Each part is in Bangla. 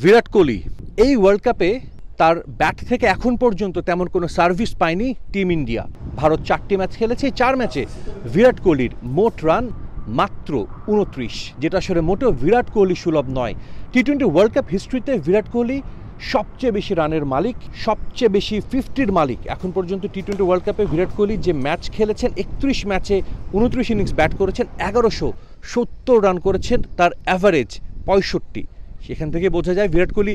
বিরাট কোহলি এই ওয়ার্ল্ড কাপে তার ব্যাট থেকে এখন পর্যন্ত তেমন কোনো সার্ভিস পায়নি টিম ইন্ডিয়া। ভারত 4টি ম্যাচ খেলেছে, 4 ম্যাচে বিরাট কোহলির মোট রান মাত্র 29, যেটা আসলে মোটেও বিরাট কোহলি সুলভ নয়। টি-20 ওয়ার্ল্ড কাপ হিস্ট্রিতে বিরাট কোহলি সবচেয়ে বেশি রানের মালিক, সবচেয়ে বেশি 50-র মালিক। এখন পর্যন্ত টি-20 ওয়ার্ল্ড কাপে বিরাট কোহলি যে ম্যাচ খেলেছেন, 31 ম্যাচে 29 ইনিংস ব্যাট করেছেন, 1170 রান করেছেন, তার অ্যাভারেজ 65। সেখান থেকে বোঝা যায় বিরাট কোহলি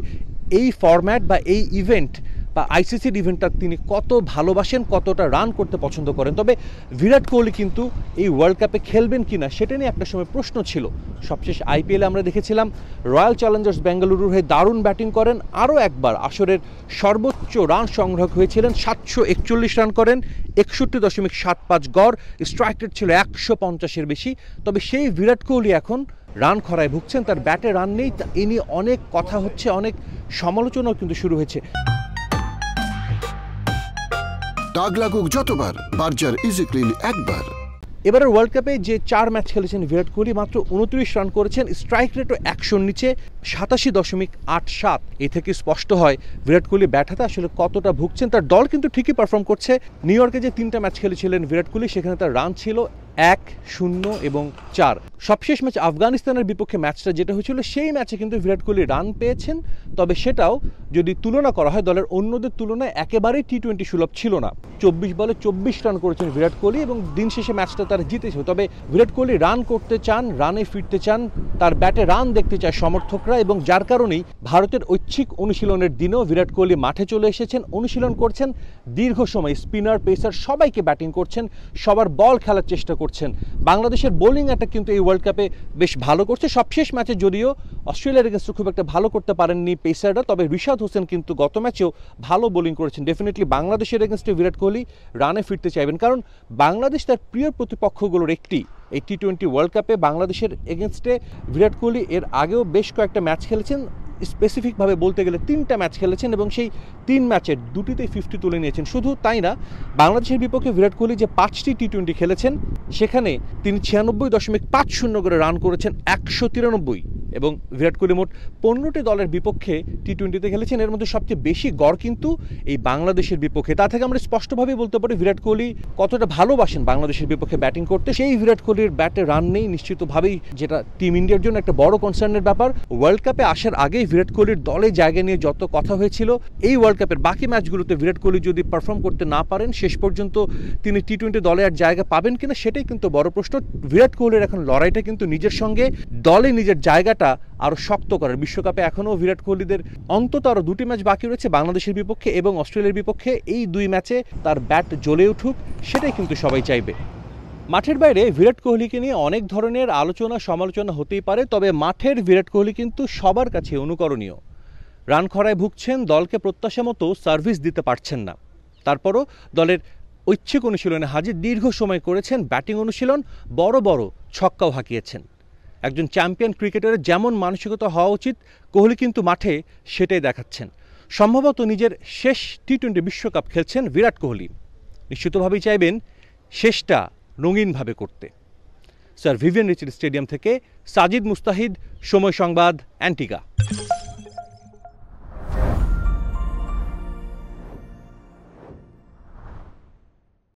এই ফরম্যাট বা এই ইভেন্ট বা আইসিসির ইভেন্টটা তিনি কত ভালোবাসেন, কতটা রান করতে পছন্দ করেন। তবে বিরাট কোহলি কিন্তু এই ওয়ার্ল্ড কাপে খেলবেন কিনা সেটা নিয়ে একটা সময় প্রশ্ন ছিল। সবশেষ আইপিএলে আমরা দেখেছিলাম রয়্যাল চ্যালেঞ্জার্স বেঙ্গালুরুর হয়ে দারুণ ব্যাটিং করেন, আরও একবার আসরের সর্বোচ্চ রান সংগ্রহ হয়েছিলেন, 741 রান করেন, 61.75 গড়, স্ট্রাইক রেট ছিল 150-এর বেশি। তবে সেই বিরাট কোহলি এখন রান খরায় ভুগছেন, তার ব্যাটে রান নেই। এ নিয়ে অনেক কথা হচ্ছে, অনেক সমালোচনাও কিন্তু শুরু হয়েছে। দাগ লাগুক যতবার, বার্জার ইজি ক্লিন একবার। এবারের ওয়ার্ল্ড কাপে যে 4 ম্যাচ খেলেছেন বিরাট কোহলি, মাত্র 29 রান করেছেন, স্ট্রাইক রেটও 100-র নিচে, 87.87। এ থেকে স্পষ্ট হয় বিরাট কোহলি ব্যাট হাতে আসলে কতটা ভুগছেন। তার দল কিন্তু ঠিকই পারফর্ম করছে। নিউ ইয়র্কে যে 3টা ম্যাচ খেলেছিলেন বিরাট কোহলি, সেখানে তার রান ছিল 1, 0 এবং 4। সবশেষ ম্যাচ আফগানিস্তানের বিপক্ষে ম্যাচটা যেটা হয়েছিল, সেই ম্যাচে কিন্তু বিরাট কোহলি রান পেয়েছেন। তবে সেটাও যদি তুলনা করা হয় দলের অন্যদের তুলনায় একেবারেই টি-20 সুলভ ছিল না। 24 বলে 24 রান করেছেন বিরাট কোহলি এবং দিন শেষে ম্যাচটা তারা জিতেছে। তবে বিরাট কোহলি রান করতে চান, রানে ফিরতে চান, তার ব্যাটে রান দেখতে চায় সমর্থকরা, এবং যার কারণেই ভারতের ঐচ্ছিক অনুশীলনের দিনেও বিরাট কোহলি মাঠে চলে এসেছেন, অনুশীলন করছেন। দীর্ঘ সময় স্পিনার, পেসার সবাইকে ব্যাটিং করছেন, সবার বল খেলার চেষ্টা করছেন। বাংলাদেশের বোলিং অ্যাটাক কিন্তু এই ওয়ার্ল্ড কাপে বেশ ভালো করছে। সবশেষ ম্যাচে যদিও অস্ট্রেলিয়ার এগেন্স্টে খুব একটা ভালো করতে পারেননি পেসাররা, তবে রিশাদ হোসেন কিন্তু গত ম্যাচেও ভালো বোলিং করেছেন। ডেফিনেটলি বাংলাদেশের এগেন্স্টে বিরাট কোহলি রানে ফিরতে চাইবেন, কারণ বাংলাদেশ তার প্রিয় প্রতিপক্ষগুলোর একটি। এই টি-20 ওয়ার্ল্ড কাপে বাংলাদেশের এগেন্স্টে বিরাট কোহলি এর আগেও বেশ কয়েকটা ম্যাচ খেলেছেন, স্পেসিফিকভাবে বলতে গেলে 3টা ম্যাচ খেলেছেন এবং সেই 3 ম্যাচের 2টিতেই 50 তুলে নিয়েছেন। শুধু তাই না, বাংলাদেশের বিপক্ষে বিরাট কোহলি যে 5টি টি-20 খেলেছেন, সেখানে তিনি 96.50 করে রান করেছেন, 193। এবং বিরাট কোহলি মোট 15টি দলের বিপক্ষে টি-20তে খেলেছেন, এর মধ্যে সবচেয়ে বেশি গড় কিন্তু এই বাংলাদেশের বিপক্ষে। তা থেকে আমরা স্পষ্টভাবে বলতে পারি বিরাট কোহলি কতটা ভালোবাসেন বাংলাদেশের বিপক্ষে ব্যাটিং করতে। সেই বিরাট কোহলির ব্যাটে রান নেই নিশ্চিতভাবেই, যেটা টিম ইন্ডিয়ার জন্য একটা বড় কনসার্নের ব্যাপার। ওয়ার্ল্ড কাপে আসার আগেই বিরাট কোহলির দলে জায়গা নিয়ে যত কথা হয়েছিল, এই ওয়ার্ল্ড কাপের বাকি ম্যাচগুলোতে বিরাট কোহলি যদি পারফর্ম করতে না পারেন, শেষ পর্যন্ত তিনি টি-20 দলে আর জায়গা পাবেন কিনা সেটাই কিন্তু বড় প্রশ্ন। বিরাট কোহলির এখন লড়াইটা কিন্তু নিজের সঙ্গে, দলে নিজের জায়গাটা আরো শক্ত করার। বিশ্বকাপে এখনও বিরাট কোহলিদের অন্তত আরো 2টি ম্যাচ বাকি রয়েছে, বাংলাদেশের বিপক্ষে এবং অস্ট্রেলিয়ার বিপক্ষে। এই 2 ম্যাচে তার ব্যাট জ্বলে উঠুক, সেটাই কিন্তু সবাই চাইবে। মাঠের বাইরে বিরাট কোহলিকে নিয়ে অনেক ধরনের আলোচনা সমালোচনা হতেই পারে, তবে মাঠের বিরাট কোহলি কিন্তু সবার কাছে অনুকরণীয়। রান খরায় ভুগছেন, দলকে প্রত্যাশা মতো সার্ভিস দিতে পারছেন না, তারপরও দলের ঐচ্ছিক অনুশীলনে হাজির, দীর্ঘ সময় করেছেন ব্যাটিং অনুশীলন, বড় বড় ছক্কাও হাঁকিয়েছেন। একজন চ্যাম্পিয়ন ক্রিকেটারের যেমন মানসিকতা হওয়া উচিত, কোহলি কিন্তু মাঠে সেটাই দেখাচ্ছেন। সম্ভবত নিজের শেষ টি-20 বিশ্বকাপ খেলছেন বিরাট কোহলি, নিশ্চিতভাবেই চাইবেন শেষটা রঙিনভাবে করতে। স্যার ভিভিয়ান রিচার্ড স্টেডিয়াম থেকে সাজিদ মুস্তাহিদ, সময় সংবাদ, অ্যান্টিগা।